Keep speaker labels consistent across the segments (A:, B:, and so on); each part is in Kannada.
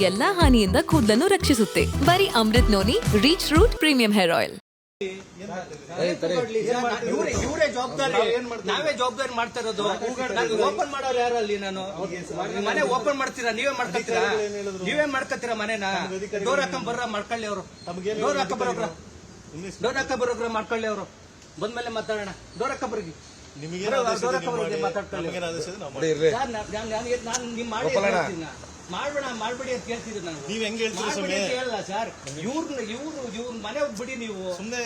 A: ಎಲ್ಲಾ ಹಾನಿಯಿಂದ ಕೂದಲನ್ನು ರಕ್ಷಿಸುತ್ತೆ. ಬರೀ Amrit noni reach root premium hair oil.
B: ಇವರೇ ಜವಾಬ್ದಾರಿ, ನಾವೇ ಜವಾಬ್ದಾರಿ ಮಾಡ್ತಾ ಇರೋದು. ಓಪನ್ ಮಾಡೋರು ಯಾರಲ್ಲಿ? ನಾನು ಮನೆ ಓಪನ್ ಮಾಡ್ತೀರಾ? ನೀವೇ ಮಾಡ್ಕೊತೀರಾ ಮನೆನ? ಡೋರ್ ಹಾಕೊಂಡ್ ಬರ್ರ ಮಾಡ್ಕೊಳ್ಳಿ ಅವರು. ಡೋರ್ ಹಾಕ ಬರೋಗ್ರ ಮಾಡ್ಕೊಳ್ಳಿ ಅವರು. ಬಂದ್ಮೇಲೆ ಮಾತಾಡೋಣ. ಡೋರ್ ಹಾಕ ಬರ್ಗಿ ಮಾಡ್ಬೇಡಿ ಅಂತ ಕೇಳ್ತಿದ್ರು ನಾನು.
C: ನೀವ್ ಹೆಂಗ್ ಹೇಳ್ತೀರಿ?
B: ಹೇಳಲ್ಲ ಸರ್. ಇವ್ರು ಮನೆ ಬಿಡಿ. ನೀವು
C: ಸುಮ್ನೆ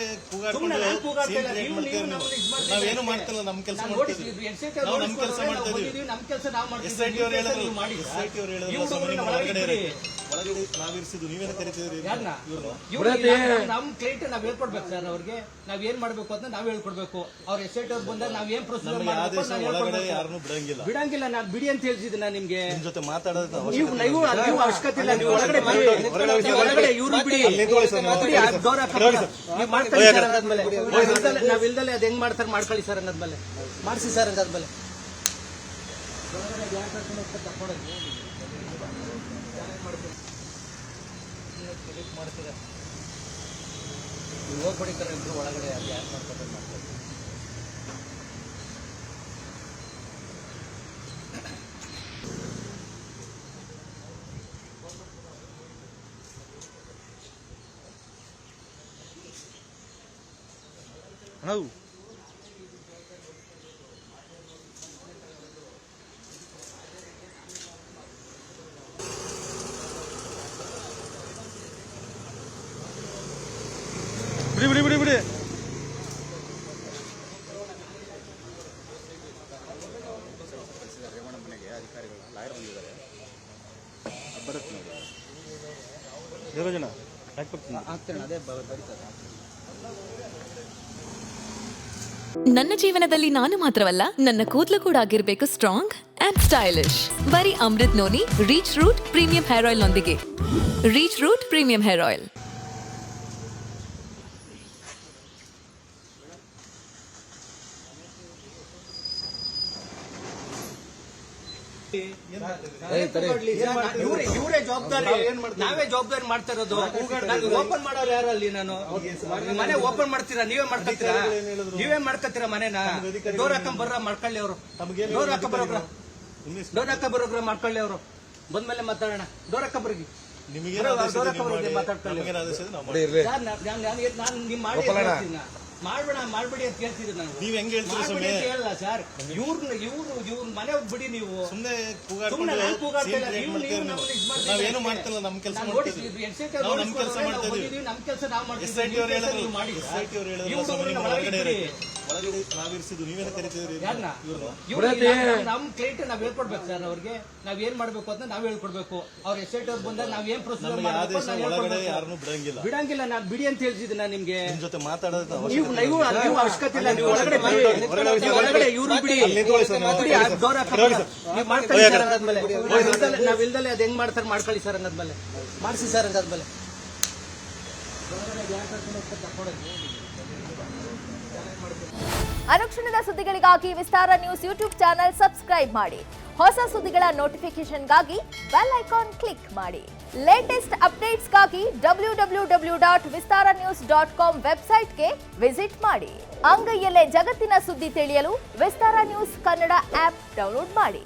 B: ನಾವೇನು
C: ಮಾಡ್ತಿಲ್ಲ. ನಮ್ ಕೆಲಸ
B: ನಮ್ ಕೆಲಸ ನಾವು
C: ನಾವಿರ್ಸಿದ್ದು ನೀವೇನ ಕರಿತಿದ್ರಿ?
B: ನಮ್ ಕ್ಲೈಂಟ್ ನಾವ್ ಹೇಳ್ಕೊಡ್ಬೇಕು ಸರ್. ಅವ್ರಿಗೆ ನಾವ್ ಏನ್ ಮಾಡ್ಬೇಕು ಅಂತ ನಾವ್ ಹೇಳ್ಕೊಡ್ಬೇಕು. ಅವ್ರ ಎಸ್ಟೇಟ್ ಅವ್ರು ಬಂದಾಗ ನಾವ್ ಏನ್ ಪ್ರೊಸೀಜರ್
C: ಯಾರನ್ನು
B: ಬಿಡಂಗಿಲ್ಲ. ನಾನ್ ಬಿಡಿ ಅಂತ ಹೇಳ್ತಿದ್ದೆ ನಾನು ನಿಮ್ಗೆ.
C: ನಿಮ್ ಜೊತೆ ಮಾತಾಡೋದು
B: ನೀವು ಅವಶ್ಯಕತೆ ಇಲ್ಲ. ನೀವು ಒಳಗಡೆ ಇವ್ರು ಬಿಡಿ. ಡೋರ್ ಮಾಡ್ಕೊಳ್ಳಿ ಸರ್ ಅಂದಾದ್ಮೇಲೆ. ನಾವಿಲ್ದಲೆ ಅದ್ ಹೆಂಗ್ ಮಾಡ್ತಾರೆ ಮಾಡ್ಕೊಳ್ಳಿ ಸರ್ ಅಂದಾದ್ಮೇಲೆ. ಮಾಡಿಸಿ ಸರ್ ಅಂದಾದ್ಮೇಲೆ ಮಾಡ್ತೀರಾ? ನೀವು ಹೋಗ್ಬಿಡಿ ಕರೆ ಇಬ್ರು ಒಳಗಡೆ. ಅದು ಯಾರು ಮಾಡ್ಕೊತಾರೆ ಮಾಡ್ತಾರೆ.
C: ಹೌದು ಬಿಡಿ ಬಿಡಿ ಬಿಡಿ ಬಿಡಿ. ದೇವಜನ
A: ನನ್ನ ಜೀವನದಲ್ಲಿ ನಾನು ಮಾತ್ರವಲ್ಲ, ನನ್ನ ಕೂದಲು ಕೂಡ ಆಗಿರ್ಬೇಕು ಸ್ಟ್ರಾಂಗ್ ಅಂಡ್ ಸ್ಟೈಲಿಶ್. ಬರೀ Amrit noni reach root premium hair oil ನೊಂದಿಗೆ. Reach root premium hair oil.
B: ಇವರೇ ಜವಾಬ್ದಾರಿ, ನಾವೇ ಜವಾಬ್ದಾರಿ ಮಾಡ್ತಾ ಇರೋದು. ಓಪನ್ ಮಾಡೋರು ಯಾರಲ್ಲಿ? ನಾನು ಮನೆ ಓಪನ್ ಮಾಡ್ತೀರಾ? ನೀವೇ ಮಾಡ್ಕೊತೀರಾ ಮನೆನ? ಡೋರ್ ಹಾಕೊಂಡ್ ಬರ್ರ ಮಾಡ್ಕೊಳ್ಳಿ ಅವರು. ಡೋರ್ ಹಾಕ ಬರೋಗ್ರ ಮಾಡ್ಕೊಳ್ಳಿ ಅವರು. ಬಂದ್ಮೇಲೆ ಮಾತಾಡೋಣ. ಡೋರ್ ಹಾಕ ಬರ್ಗಿ ಮಾಡ್ಬೇಡಿ ಅಂತ ಕೇಳ್ತಿದ್ರು ನಾನು.
C: ನೀವ್ ಹೆಂಗ್ ಹೇಳ್ತೀರಿ?
B: ಹೇಳಲ್ಲ ಸರ್. ಇವ್ರು ಮನೆ ಬಿಡಿ. ನೀವು
C: ಸುಮ್ನೆ
B: ನಾವೇನು
C: ಮಾಡ್ತಿಲ್ಲ. ನಮ್ ಕೆಲಸ
B: ನಮ್ ಕೆಲಸ ನಾವು ಮಾಡ್ತೀವಿ.
C: ನಾವಿರ್ಸಿದ್ದು ನೀವೇನ ಕರಿತಿದ್ರಿ?
B: ನಮ್ ಕ್ಲೈಂಟ್ ನಾವ್ ಹೇಳ್ಕೊಡ್ಬೇಕು ಸರ್. ಅವ್ರಿಗೆ ನಾವ್ ಏನ್ ಮಾಡ್ಬೇಕು ಅಂತ ನಾವ್ ಹೇಳ್ಕೊಡ್ಬೇಕು. ಅವ್ರ ಎಸ್ಟೇಟ್ ಅವ್ರು ಬಂದಾಗ ನಾವ್ ಏನ್ ಪ್ರೊಸೀಜರ್
C: ಯಾರನ್ನು
B: ಬಿಡಂಗಿಲ್ಲ. ನಾನ್ ಬಿಡಿ ಅಂತ ಹೇಳ್ತಿದ್ದೆ ನಾನು ನಿಮ್ಗೆ.
C: ನಿಮ್ ಜೊತೆ ಮಾತಾಡೋದು
B: ನೀವು ಅವಶ್ಯಕತೆ ಇಲ್ಲ. ನೀವು ಒಳಗಡೆ ಇವ್ರು ಬಿಡಿ. ಡೋರ್ ಮಾಡ್ಕೊಳ್ಳಿ ಸರ್ ಅಂದಾದ್ಮೇಲೆ. ನಾವಿಲ್ದಲೆ ಅದ್ ಹೆಂಗ್ ಮಾಡ್ತಾರೆ ಮಾಡ್ಕೊಳ್ಳಿ ಸರ್ ಅಂದಾದ್ಮೇಲೆ. ಮಾಡಿಸಿ ಸರ್ ಅಂದಾದ್ಮೇಲೆ
D: ಅನುಕ್ಷಣದ ಸುದ್ದಿಗಳಿಗಾಗಿ ವಿಸ್ತಾರ ನ್ಯೂಸ್ ಯೂಟ್ಯೂಬ್ ಚಾನೆಲ್ ಸಬ್ಸ್ಕ್ರೈಬ್ ಮಾಡಿ. ಹೊಸ ಸುದ್ದಿಗಳ ನೋಟಿಫಿಕೇಶನ್ಗಾಗಿ ಬೆಲ್ ಐಕಾನ್ ಕ್ಲಿಕ್ ಮಾಡಿ. ಲೇಟೆಸ್ಟ್ ಅಪ್ಡೇಟ್ಸ್ಗಾಗಿ www.vistaranews.com ವೆಬ್ಸೈಟ್ಗೆ ವಿಸಿಟ್ ಮಾಡಿ. ಅಂಗೈಯಲ್ಲೇ ಜಗತ್ತಿನ ಸುದ್ದಿ ತಿಳಿಯಲು ವಿಸ್ತಾರ ನ್ಯೂಸ್ ಕನ್ನಡ ಆಪ್ ಡೌನ್ಲೋಡ್ ಮಾಡಿ.